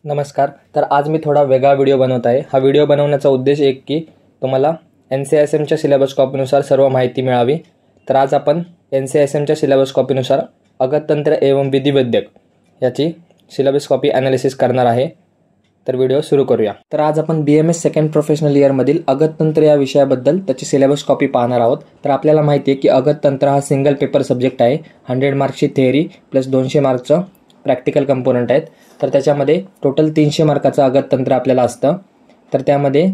नमस्कार. तर आज मी थोडा वेगळा व्हिडिओ बनवत आहे. हा व्हिडिओ बनवण्याचा उद्देश एक की तुम्हाला NCISMच्या सिलेबस कॉपीनुसार सर्व माहिती मिळावी. तर आज आपण NCISMच्या सिलेबस कॉपीनुसार अगततंत्र एवं विधिवैद्यक याची सिलेबस कॉपी ॲनालिसिस करणार आहे. तर व्हिडिओ सुरू करूया. तर आज आपण BMS सेकंड प्रोफेशनल इयरमधील अगततंत्र या विषयाबद्दल त्याची सिलेबस कॉपी पाहणार आहोत. तर आपल्याला माहिती आहे की अगततंत्र हा सिंगल पेपर सब्जेक्ट आहे. 100 मार्क्सची थेअरी प्लस 200 मार्क्सचं प्रॅक्टिकल कंपोनंट आहेत. तर त्याच्यामध्ये टोटल 300 मार्काचं अगततंत्र आपल्याला असतं. तर त्यामध्ये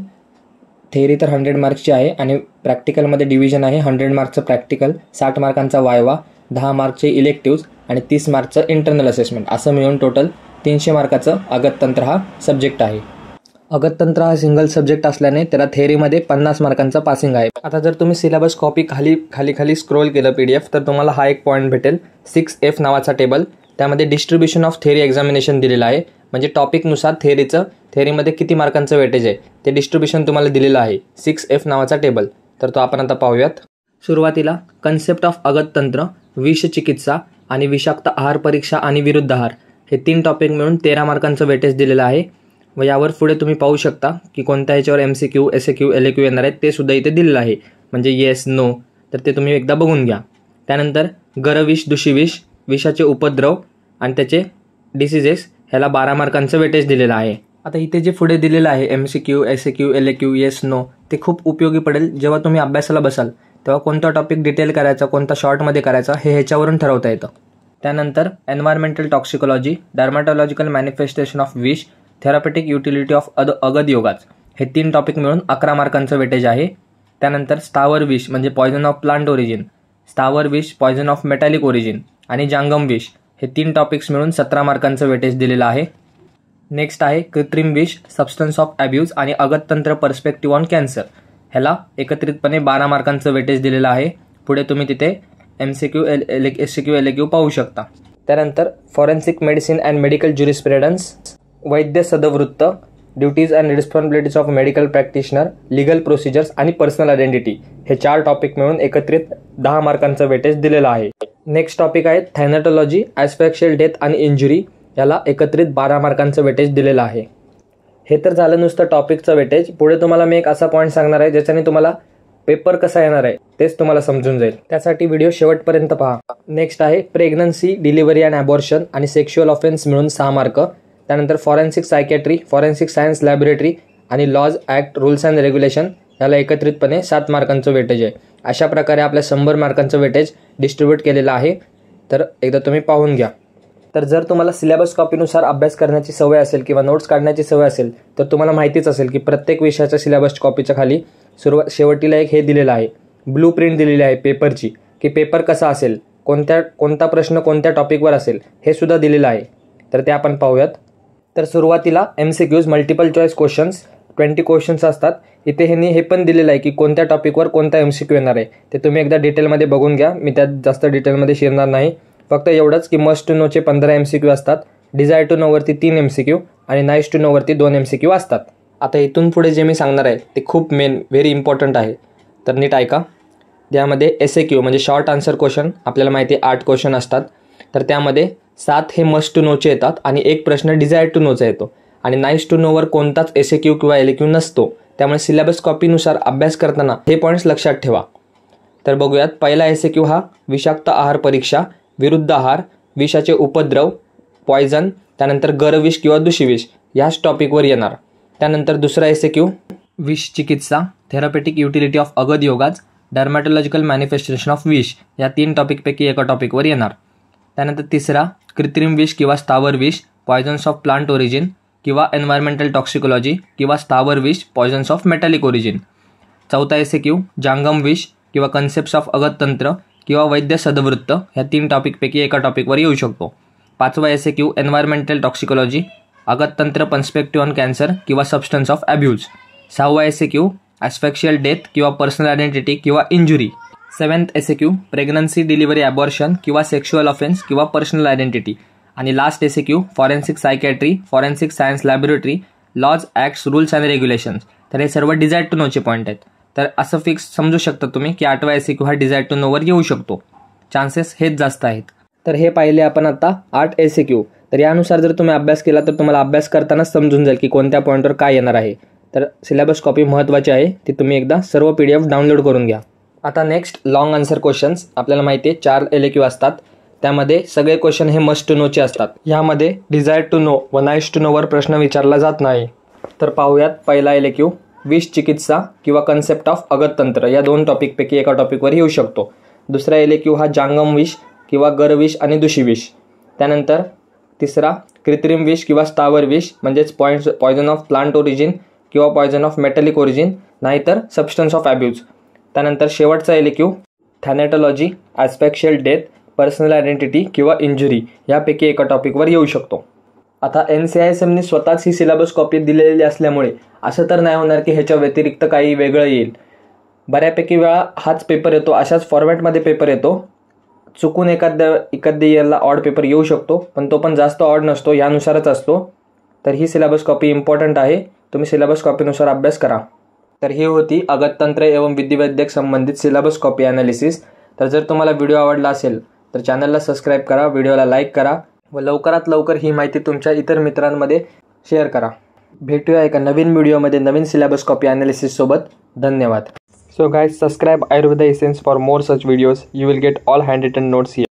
थेअरी तर 100 मार्क्सची आहे आणि प्रॅक्टिकलमध्ये डिव्हिजन आहे. 100 मार्क्सचं प्रॅक्टिकल, 60 मार्कांचा वायवा, 10 मार्कचे इलेक्टिव्ज आणि 30 मार्कचं इंटरनल असेसमेंट, असं मिळून टोटल 300 मार्काचं अगततंत्र हा सब्जेक्ट आहे. अगततंत्र हा सिंगल सब्जेक्ट असल्याने त्याला थेअरीमध्ये 50 मार्कांचा पासिंग आहे. आता जर तुम्ही सिलेबस कॉपी खाली स्क्रोल केलं PDF तर तुम्हाला हा एक पॉईंट भेटेल, 6F नावाचा टेबल. त्यामध्ये डिस्ट्रीब्युशन ऑफ थेअरी एक्झामिनेशन दिलेलं आहे. म्हणजे टॉपिकनुसार थेअरीमध्ये किती मार्कांचं वेटेज आहे ते डिस्ट्रीब्युशन तुम्हाला दिलेलं आहे, 6F नावाचा टेबल. तर तो आपण आता पाहूयात. सुरुवातीला कन्सेप्ट ऑफ अगततंत्र, विषचिकित्सा आणि विषाक्त आहार परीक्षा आणि विरुद्ध आहार हे 3 टॉपिक मिळून 13 मार्कांचं वेटेज दिलेलं आहे. व यावर पुढे तुम्ही पाहू शकता की कोणत्या ह्याच्यावर MCQ, SAQ, LAQ येणार आहेत ते सुद्धा इथे दिलेलं आहे. म्हणजे येस, नो. तर ते तुम्ही एकदा बघून घ्या. त्यानंतर गरविष, दुषिविष, विषाचे उपद्रव आणि त्याचे डिसीजेस ह्याला 12 मार्कांचं वेटेज दिलेलं आहे. आता इथे जे पुढे दिलेलं आहे MCQ, SAQ, LAQ, yes, no, ते खूप उपयोगी पडेल जेव्हा तुम्ही अभ्यासाला बसाल तेव्हा कोणता टॉपिक डिटेल करायचा, कोणता शॉर्टमध्ये करायचा हे ह्याच्यावरून ठरवता येतं. त्यानंतर एन्व्हायरमेंटल टॉक्सिकोलॉजी, डर्मॅटॉलॉजिकल मॅनिफेस्टेशन ऑफ विष, थेरापेटिक युटिलिटी ऑफ अगध योगाज हे 3 टॉपिक मिळून 11 मार्कांचं वेटेज आहे. त्यानंतर स्थावर विष म्हणजे पॉयझन ऑफ प्लांट ओरिजिन, स्थावर विष पॉयझन ऑफ मेटॅलिक ओरिजिन आणि जांगम विष हे 3 टॉपिक्स मिळून 17 मार्कांचं वेटेज दिलेलं आहे. नेक्स्ट आहे कृत्रिम विष, सबस्टन्स ऑफ ॲब्यूज आणि अगततंत्र पर्स्पेक्टिव्ह ऑन कॅन्सर, ह्याला एकत्रितपणे 12 मार्कांचं वेटेज दिलेलं आहे. पुढे तुम्ही तिथे MCQ, SAQ, LAQ पाहू शकता. त्यानंतर forensic medicine and medical jurisprudence, वैद्य सदवृत्त, duties and responsibilities of medical practitioner, legal procedures आणि पर्सनल आयडेंटिटी हे 4 टॉपिक मिळून एकत्रित 10 मार्कांचं वेटेज दिलेलं आहे. नेक्स्ट टॉपिक आहे थॅनॅटॉलॉजी, ॲस्फॅक्शियल डेथ आणि इंजुरी, याला एकत्रित 12 मार्कांचं वेटेज दिलेलं आहे. हे तर झालं नुसतं टॉपिकचं वेटेज. पुढे तुम्हाला मी एक असा पॉईंट सांगणार आहे ज्याच्याने तुम्हाला पेपर कसा येणार आहे तेच तुम्हाला समजून जाईल. त्यासाठी व्हिडिओ शेवटपर्यंत पहा. नेक्स्ट आहे प्रेग्नन्सी, डिलिव्हरी अँड ॲबॉर्शन आणि सेक्शुअल ऑफेन्स मिळून 6 मार्क. त्यानंतर forensic psychiatry, forensic science laboratory आणि laws act, rules and regulation याला एकत्रितपणे 7 मार्कांचं वेटेज आहे. अशा प्रकारे आपल्या 100 मार्कांचं वेटेज डिस्ट्रीब्यूट केलेलं आहे. तर एकदा तुम्ही पाहून घ्या. तर जर तुम्हाला सिलेबस कॉपीनुसार अभ्यास करण्याची सवय असेल किंवा नोट्स काढण्याची सवय असेल तर तुम्हाला माहितीच असेल की प्रत्येक विषयाच्या सिलेबस कॉपीच्या खाली शेवटीला एक हे दिलेलं आहे, ब्लू प्रिंट दिलेली आहे पेपरची, की पेपर कसा असेल, कोणता प्रश्न कोणत्या टॉपिकवर असेल हे सुद्धा दिलेलं आहे. तर ते आपण पाहूयात. तर सुरुवातीला MCQs, multiple choice questions, 20 questions असतात. इथे ह्यांनी हे पण दिलेलं आहे की कोणत्या टॉपिकवर कोणता MCQ येणार आहे ते तुम्ही एकदा डिटेलमध्ये बघून घ्या. मी त्यात जास्त डिटेलमध्ये शिरणार नाही. फक्त एवढंच की मस्ट टू नोचे 15 MCQ असतात, डिझायर टू नोवरती 3 MCQ आणि नाईस टू नोवरती 2 MCQ असतात. आता इथून पुढे जे मी सांगणार आहे ते खूप व्हेरी इम्पॉर्टंट आहे. तर नीट ऐका. त्यामध्ये SAQ म्हणजे शॉर्ट आन्सर क्वेश्चन, आपल्याला माहिती आहे 8 क्वेश्चन असतात. तर त्यामध्ये 7 हे मस्ट टू नोचे येतात आणि एक प्रश्न डिझायर टू नोचा येतो. आणि नाईस टू नोवर कोणताच SAQ किंवा LAQ नसतो. त्यामुळे सिलेबस कॉपीनुसार अभ्यास करताना हे पॉईंट्स लक्षात ठेवा. तर बघूयात. पहिला SAQ हा विषाक्त आहार परीक्षा, विरुद्ध आहार, विषाचे उपद्रव, पॉयझन, त्यानंतर गरविष किंवा दुषिविष याच टॉपिकवर येणार. त्यानंतर दुसरा SAQ विष चिकित्सा, थेरापेटिक युटिलिटी ऑफ अगध योगाज, डर्मॅटॉलॉजिकल मॅनिफेस्टेशन ऑफ विष या 3 टॉपिकपैकी एका टॉपिकवर येणार. त्यानंतर तिसरा कृत्रिम विष किंवा स्थावर विष, पॉयझन्स ऑफ प्लांट ओरिजिन किंवा एन्व्हायरमेंटल टॉक्सिकोलॉजी किंवा स्थावर विष, पॉयझन्स ऑफ मेटॅलिक ओरिजिन. चौथा SAQ जांगम विष किंवा कन्सेप्ट्स ऑफ अगततंत्र किंवा वैद्य सदवृत्त ह्या 3 टॉपिकपैकी एका टॉपिकवर येऊ शकतो. पाचवा SAQ एन्व्हायरमेंटल टॉक्सिकोलॉजी, अगततंत्र पर्स्पेक्टिव्ह ऑन कॅन्सर किंवा सबस्टन्स ऑफ ॲब्यूज. 6वा SAQ ॲस्फॅक्शियल डेथ किंवा पर्सनल आयडेंटिटी किंवा injury. 7th SAQ pregnancy, delivery, abortion किंवा सेक्शुअल ऑफेन्स किंवा पर्सनल आयडेंटिटी. आणि last SAQ forensic psychiatry, forensic science laboratory, laws, acts, rules and regulations. तर हे सर्व डिझायर टू नोचे पॉईंट आहेत. तर असं फिक्स समजू शकता तुम्ही की 8वा SAQ हा डिझायर टू नोवर येऊ शकतो. चान्सेस हेच जास्त आहेत. तर हे पाहिले आपण आता 8 SAQ. तर यानुसार जर तुम्ही अभ्यास केला तर तुम्हाला अभ्यास करतानाच समजून जाईल की कोणत्या पॉईंटवर काय येणार आहे. तर सिलेबस कॉपी महत्त्वाची आहे, ती तुम्ही एकदा सर्व PDF डाउनलोड करून घ्या. आता नेक्स्ट लॉंग आन्सर क्वेश्चन्स. आपल्याला माहिती आहे 4 LAQ असतात, त्यामध्ये सगळे क्वेश्चन हे मस्ट टू नोचे असतात. यामध्ये डिझायर टू नो व नाईस टू नोवर प्रश्न विचारला जात नाही. तर पाहूयात पहिला LAQ. विष चिकित्सा किंवा कन्सेप्ट ऑफ अगततंत्र या 2 टॉपिकपैकी एका टॉपिकवर येऊ शकतो. दुसरा LAQ हा जांगम विष किंवा गरविष आणि दुषिविष. त्यानंतर तिसरा कृत्रिम विष किंवा स्थावर विष म्हणजेच पॉयझन ऑफ प्लांट ओरिजिन किंवा पॉयझन ऑफ मेटॅलिक ओरिजिन, नाहीतर सबस्टन्स ऑफ ॲब्यूज. त्यानंतर शेवटचा LAQ थॅनेटॉलॉजी, ॲस्पेक्शियल डेथ, पर्सनल आयडेंटिटी किंवा इंजुरी यापैकी एका टॉपिकवर येऊ शकतो. आता NCISMने स्वतःच ही सिलेबस कॉपी दिलेली असल्यामुळे असं तर नाही होणार की ह्याच्या व्यतिरिक्त काही वेगळं येईल. बऱ्यापैकी वेळा हाच पेपर येतो, अशाच फॉर्मॅटमध्ये पेपर येतो. चुकून एखाद्या इयरला ऑड पेपर येऊ शकतो, पण तो पण जास्त ऑड नसतो, यानुसारच असतो. तर ही सिलेबस कॉपी इम्पॉर्टंट आहे, तुम्ही सिलेबस कॉपीनुसार अभ्यास करा. तर ही होती अगततंत्र एवं विधिवैद्यक संबंधित सिलेबस कॉपी ॲनालिसिस. तर जर तुम्हाला व्हिडिओ आवडला असेल तर चॅनलला सबस्क्राईब करा, व्हिडिओला लाईक करा व लवकरात लवकर ही माहिती तुमच्या इतर मित्रांमध्ये शेअर करा. भेटूया एका नवीन व्हिडिओमध्ये नवीन सिलेबस कॉपी ॲनालिसिस सोबत. धन्यवाद. So guys, subscribe Ayurveda Essence for more such videos. You will get all handwritten notes here.